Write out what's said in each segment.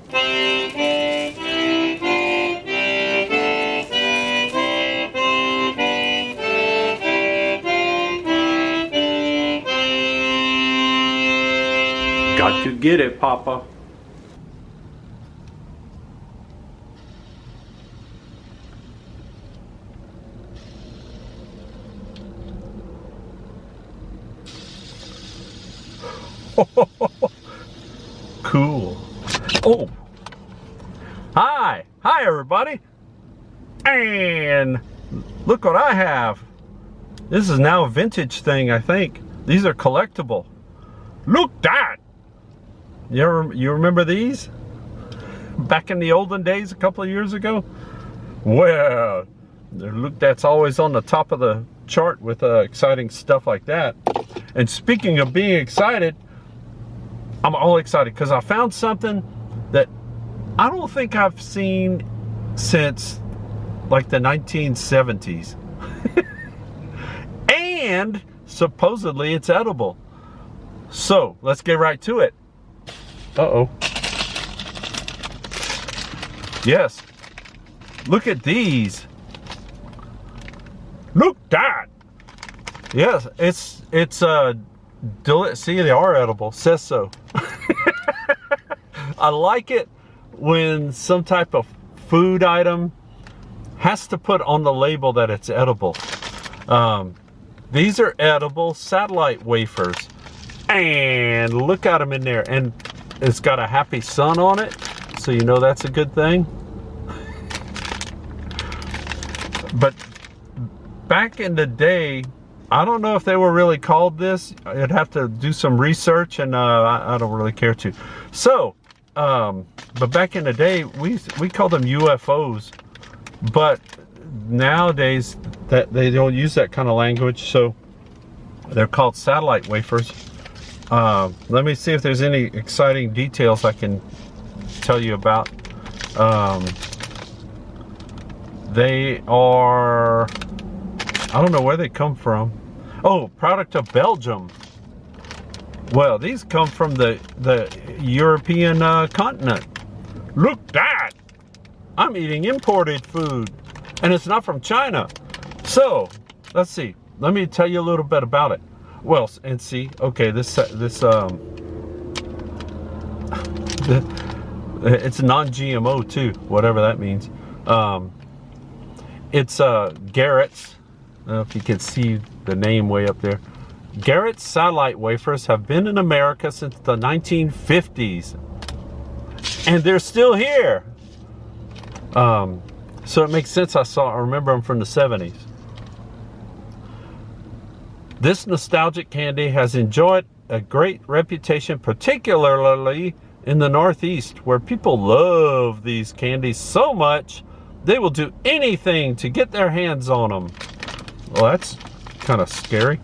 Got to get it, Papa. Cool. Oh. Hi everybody. And look what I have. This is now a vintage thing, I think. These are collectible. Look that. You remember these? Back in the olden days, a couple of years ago? Well, look, that's always on the top of the chart with exciting stuff like that. And speaking of being excited, I'm all excited because I found something that I don't think I've seen since like the 1970s. And supposedly it's edible. So let's get right to it. Uh-oh. Yes. Look at these. Look that. Yes, it's see, they are edible. Says so. I like it when some type of food item has to put on the label that it's edible. These are edible satellite wafers. And look at them in there. And it's got a happy sun on it. So you know that's a good thing. But back in the day, I don't know if they were really called this. I'd have to do some research, and I don't really care to. So, but back in the day, we called them UFOs. But nowadays, that they don't use that kind of language, so they're called satellite wafers. Let me see if there's any exciting details I can tell you about. They are, I don't know where they come from. Oh, product of Belgium. Well, these come from the European continent. Look that! I'm eating imported food, and it's not from China. So, let's see. Let me tell you a little bit about it. Well, and see, okay, it's non-GMO too, whatever that means. It's Garrett's. I don't know if you can see the name way up there. Garrett's satellite wafers have been in America since the 1950s, and they're still here. So it makes sense. I remember them from the 70s. This nostalgic candy has enjoyed a great reputation, particularly in the Northeast, where people love these candies so much they will do anything to get their hands on them. Well, that's kind of scary.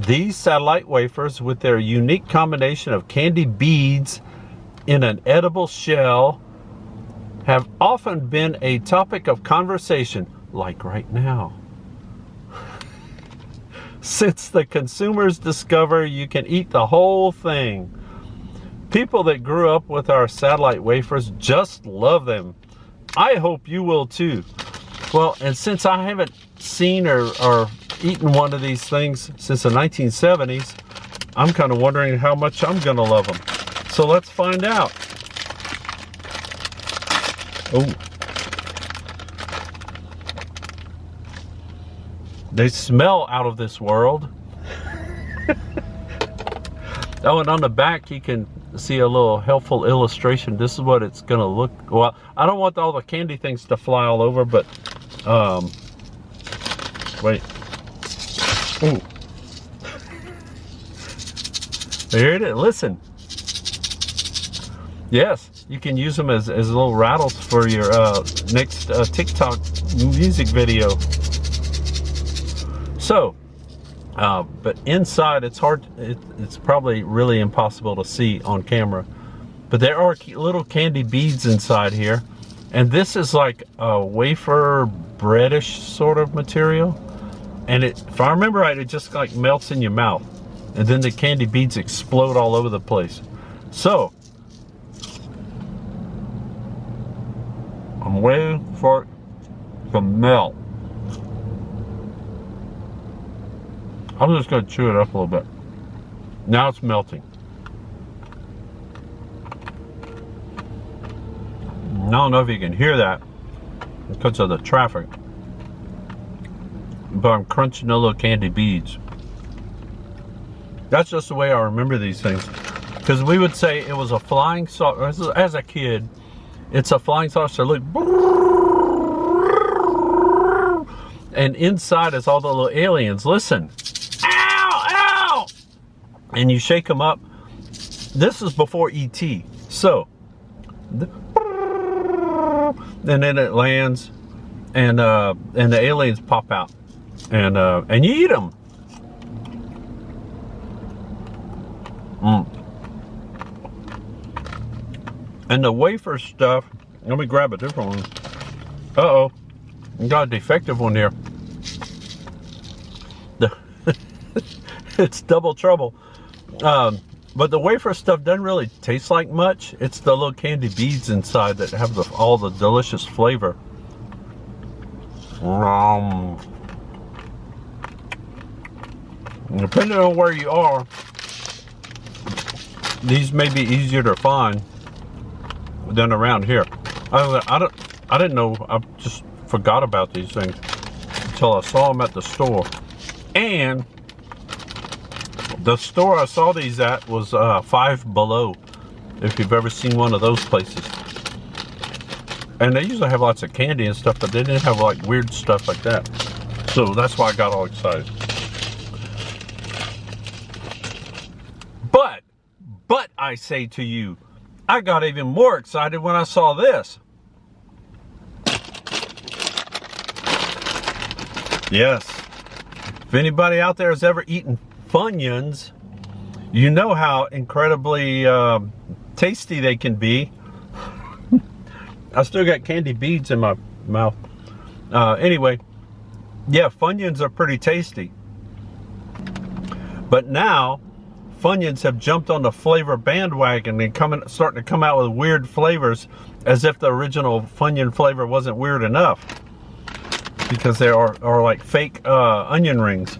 These satellite wafers, with their unique combination of candy beads in an edible shell, have often been a topic of conversation, like right now. Since the consumers discover you can eat the whole thing. People that grew up with our satellite wafers just love them. I hope you will too. Well, and since I haven't seen or eaten one of these things since the 1970s, I'm kind of wondering how much I'm gonna love them. So let's find out. Oh. They smell out of this world. Oh, and on the back you can see a little helpful illustration. This is what it's gonna look. Well, I don't want all the candy things to fly all over, but wait. Ooh. There it is. Listen. Yes, you can use them as little rattles for your next TikTok music video. So, but inside it's hard. It's probably really impossible to see on camera. But there are little candy beads inside here, and this is like a wafer breadish sort of material. And if I remember right, it just like melts in your mouth, and then the candy beads explode all over the place. So, I'm waiting for it to melt. I'm just going to chew it up a little bit. Now it's melting. I don't know if you can hear that because of the traffic, but I'm crunching the little candy beads. That's just the way I remember these things, because we would say it was a flying saucer. As a kid, it's a flying saucer. Look, and inside is all the little aliens. Listen, ow, ow, and you shake them up. This is before E.T. So, and then it lands, and the aliens pop out, and you eat them. And the wafer stuff, let me grab a different one. Uh-oh, got a defective one here. It's double trouble. But the wafer stuff doesn't really taste like much. It's the little candy beads inside that have all the delicious flavor. Depending on where you are, these may be easier to find than around here. I didn't know. I just forgot about these things until I saw them at the store. And the store I saw these at was Five Below, if you've ever seen one of those places. And they usually have lots of candy and stuff, but they didn't have like weird stuff like that. So that's why I got all excited. But I say to you, I got even more excited when I saw this. Yes. If anybody out there has ever eaten Funyuns, you know how incredibly tasty they can be. I still got candy beads in my mouth. Anyway, yeah, Funyuns are pretty tasty. But now, Funyuns have jumped on the flavor bandwagon and starting to come out with weird flavors, as if the original Funyun flavor wasn't weird enough, because they are like fake onion rings.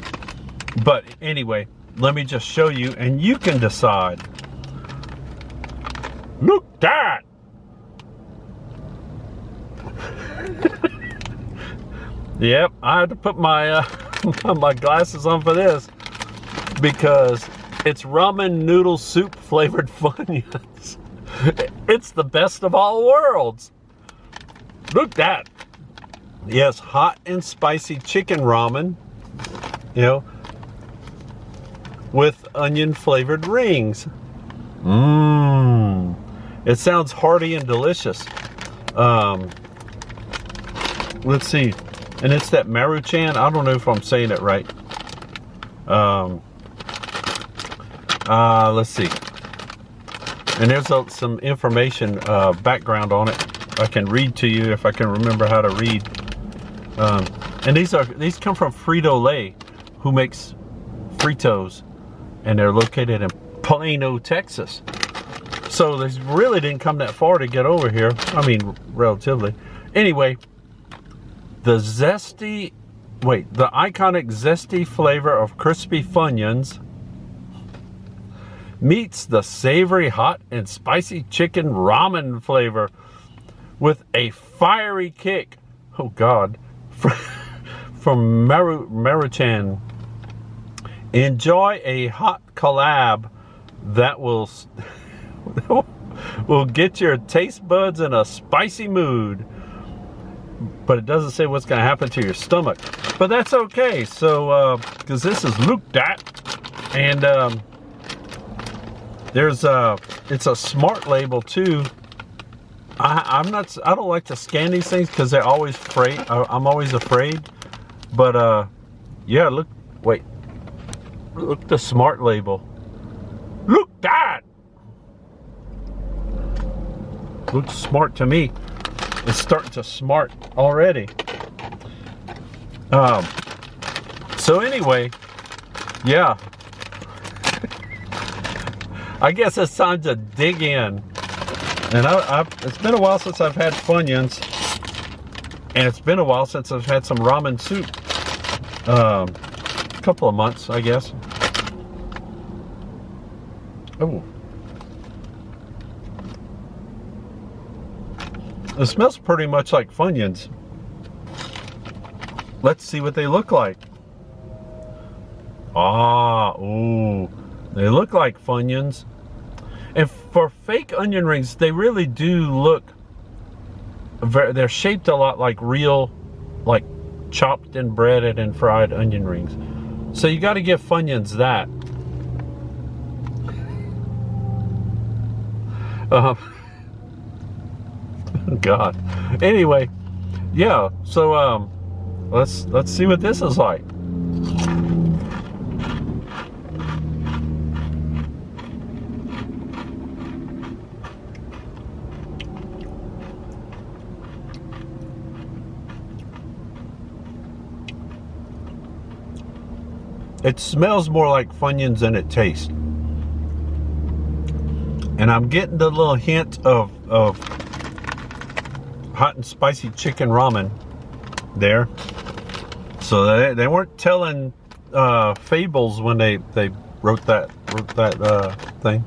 But anyway, let me just show you and you can decide. Look that! Yep, I had to put my my glasses on for this, because it's ramen noodle soup flavored Funyuns. It's the best of all worlds. Look that. Yes, hot and spicy chicken ramen, you know, with onion flavored rings. It sounds hearty and delicious. Let's see. And it's that Maruchan. I don't know if I'm saying it right. Let's see. And there's some information, background on it. I can read to you if I can remember how to read. And these come from Frito-Lay, who makes Fritos, and they're located in Plano, Texas. So they really didn't come that far to get over here. I mean, relatively. Anyway, the iconic zesty flavor of crispy Funyuns meets the savory, hot, and spicy chicken ramen flavor with a fiery kick. Oh God, from Maruchan. Enjoy a hot collab that will get your taste buds in a spicy mood. But it doesn't say what's going to happen to your stomach. But that's okay. So, because this is Look Dat, and it's a smart label too. I don't like to scan these things because they're always afraid. I'm always afraid. But yeah, look the smart label. Look that. Looks smart to me. It's starting to smart already. So anyway, yeah. I guess it's time to dig in. And it's been a while since I've had Funyuns. And it's been a while since I've had some ramen soup. A couple of months, I guess. Oh. It smells pretty much like Funyuns. Let's see what they look like. Ah, ooh. They look like Funyuns. And for fake onion rings, they really do look, they're shaped a lot like real, like chopped and breaded and fried onion rings. So you got to give Funyuns that. God. Anyway, yeah. So let's see what this is like. It smells more like Funyuns than it tastes. And I'm getting the little hint of hot and spicy chicken ramen there. So they weren't telling fables when they wrote that thing.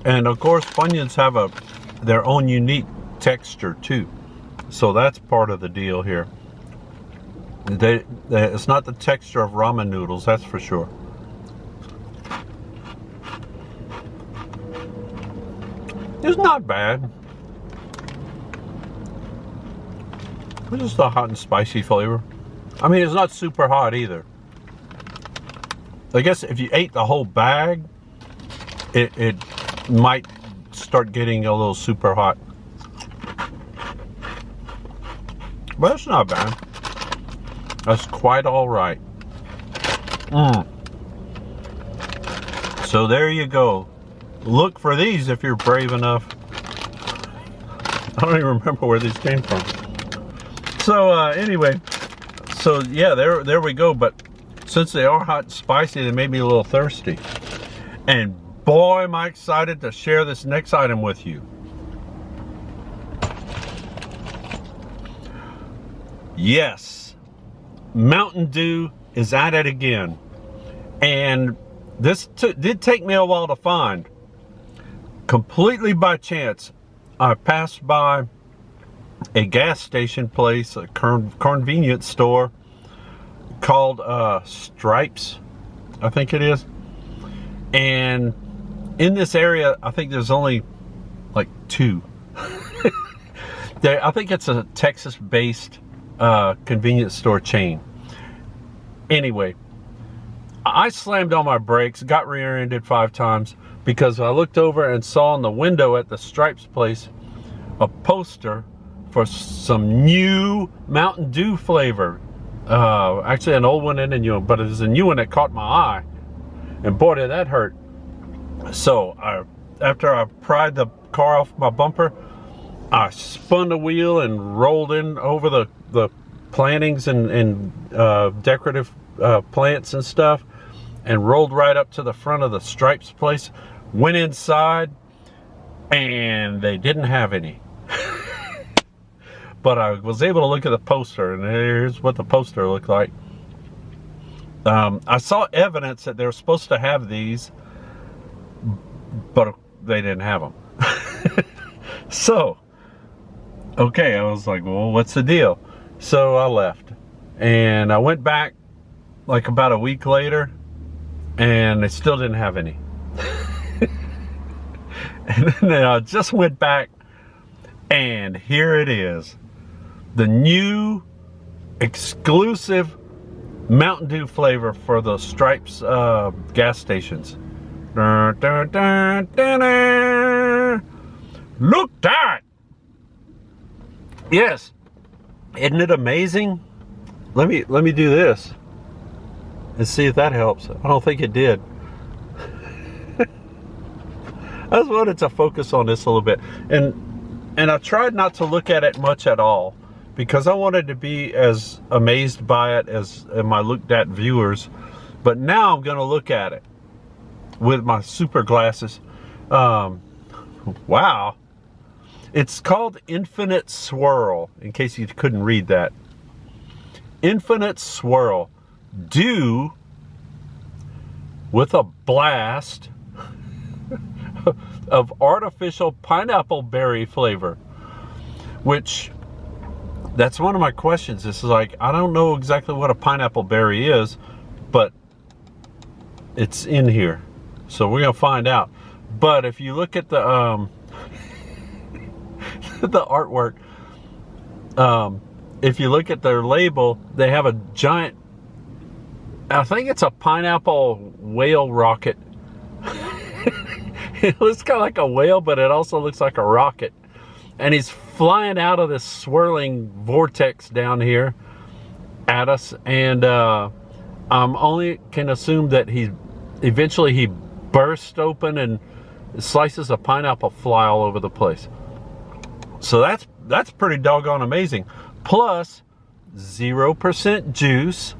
And of course, Funyuns have their own unique texture too. So that's part of the deal here. It's not the texture of ramen noodles, that's for sure. It's not bad. It's just a hot and spicy flavor. I mean, it's not super hot either. I guess if you ate the whole bag, it might start getting a little super hot. But it's not bad. That's quite all right. So there you go. Look for these if you're brave enough. I don't even remember where these came from. So anyway, so yeah, there we go. But since they are hot and spicy, they made me a little thirsty. And boy, am I excited to share this next item with you. Yes, Mountain Dew is at it again. And this did take me a while to find. Completely by chance, I passed by a gas station place, a convenience store called Stripes, I think it is. And in this area, I think there's only like 2. I think it's a Texas-based convenience store chain. Anyway, I slammed on my brakes, got rear-ended 5 times because I looked over and saw in the window at the Stripes place a poster for some new Mountain Dew flavor. Actually an old one and a new one, but it was a new one that caught my eye. And boy, did that hurt. So after I pried the car off my bumper, I spun the wheel and rolled in over the plantings and decorative plants and stuff, and rolled right up to the front of the Stripes place, went inside, and they didn't have any. But I was able to look at the poster, and here's what the poster looked like. I saw evidence that they were supposed to have these, but they didn't have them. So, okay, I was like, well, what's the deal? So I left, and I went back like about a week later, and they still didn't have any. And then I just went back, and here it is. The new exclusive Mountain Dew flavor for the Stripes gas stations. Dun, dun, dun, dun, dun. Look that! Yes. Isn't it amazing? Let me do this and see if that helps. I don't think it did. I just wanted to focus on this a little bit, and I tried not to look at it much at all, because I wanted to be as amazed by it as my Look Dat viewers, But now I'm going to look at it with my super glasses. Wow. It's called Infinite Swirl, in case you couldn't read that. Infinite Swirl. Due with a blast of artificial pineapple berry flavor. Which, that's one of my questions. This is like, I don't know exactly what a pineapple berry is, but it's in here. So we're going to find out. But if you look at the the artwork, if you look at their label, they have a giant, I think it's a pineapple whale rocket. It looks kind of like a whale, but it also looks like a rocket. And he's flying out of this swirling vortex down here at us. And I'm only can assume that eventually he bursts open and slices of pineapple fly all over the place. So that's pretty doggone amazing. Plus 0% juice.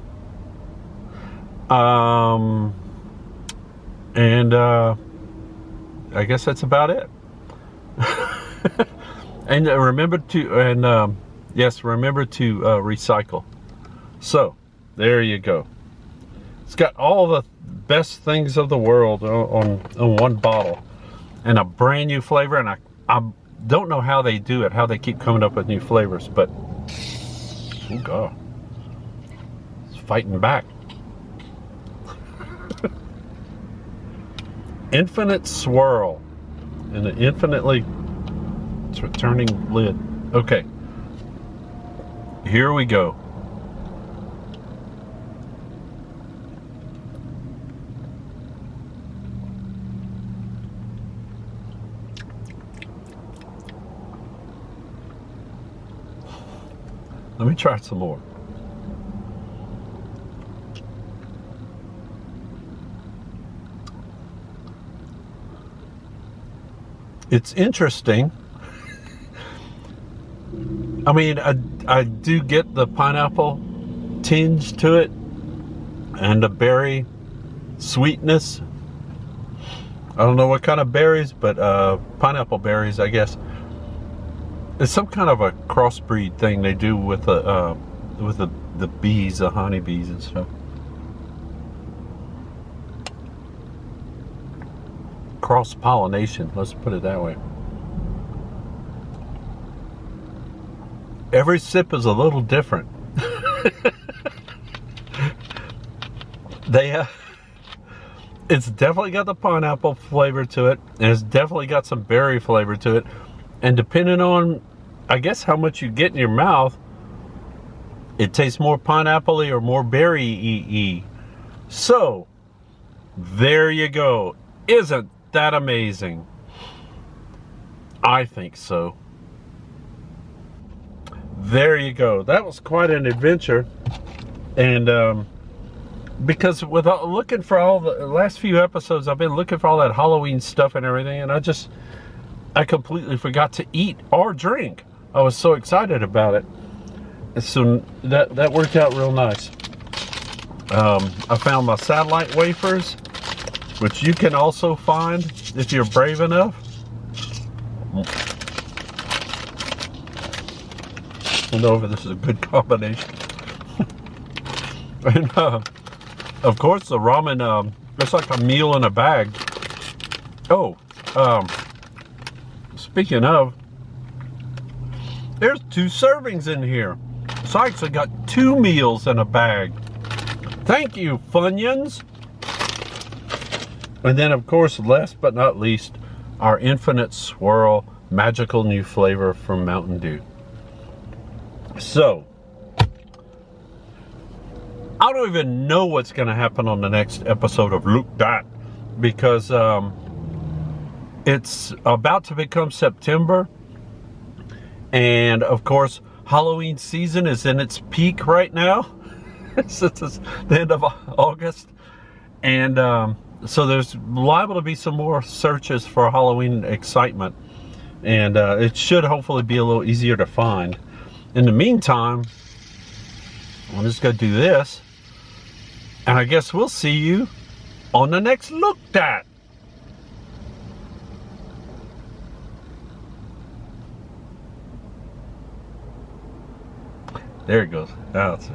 I guess that's about it. And remember to recycle. So there you go. It's got all the best things of the world on one bottle, and a brand new flavor. And I don't know how they do it, how they keep coming up with new flavors, but oh god, it's fighting back. Infinite Swirl and an infinitely turning lid. Okay, here we go. Let me try some more. It's interesting. I mean, I do get the pineapple tinge to it and the berry sweetness. I don't know what kind of berries, but pineapple berries, I guess. It's some kind of a crossbreed thing they do with the bees, the honeybees and stuff. Cross-pollination, let's put it that way. Every sip is a little different. It's definitely got the pineapple flavor to it, and it's definitely got some berry flavor to it. And depending on, I guess, how much you get in your mouth, it tastes more pineapple-y or more berry-y. So, there you go. Isn't that amazing? I think so. There you go. That was quite an adventure. And because with looking for all the last few episodes, I've been looking for all that Halloween stuff and everything, and I completely forgot to eat or drink. I was so excited about it. So that worked out real nice. I found my satellite wafers, which you can also find if you're brave enough. I don't know if this is a good combination. And of course the ramen, it's like a meal in a bag. Oh, speaking of, there's 2 servings in here. So I actually got 2 meals in a bag. Thank you, Funyuns. And then, of course, last but not least, our Infinite Swirl magical new flavor from Mountain Dew. So, I don't even know what's going to happen on the next episode of Look Dat, because it's about to become September. And, of course, Halloween season is in its peak right now. Since it's the end of August. And so there's liable to be some more searches for Halloween excitement. And it should hopefully be a little easier to find. In the meantime, I'm just going to do this. And I guess we'll see you on the next Look Dat. There it goes. Oh, it's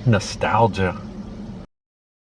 nostalgia.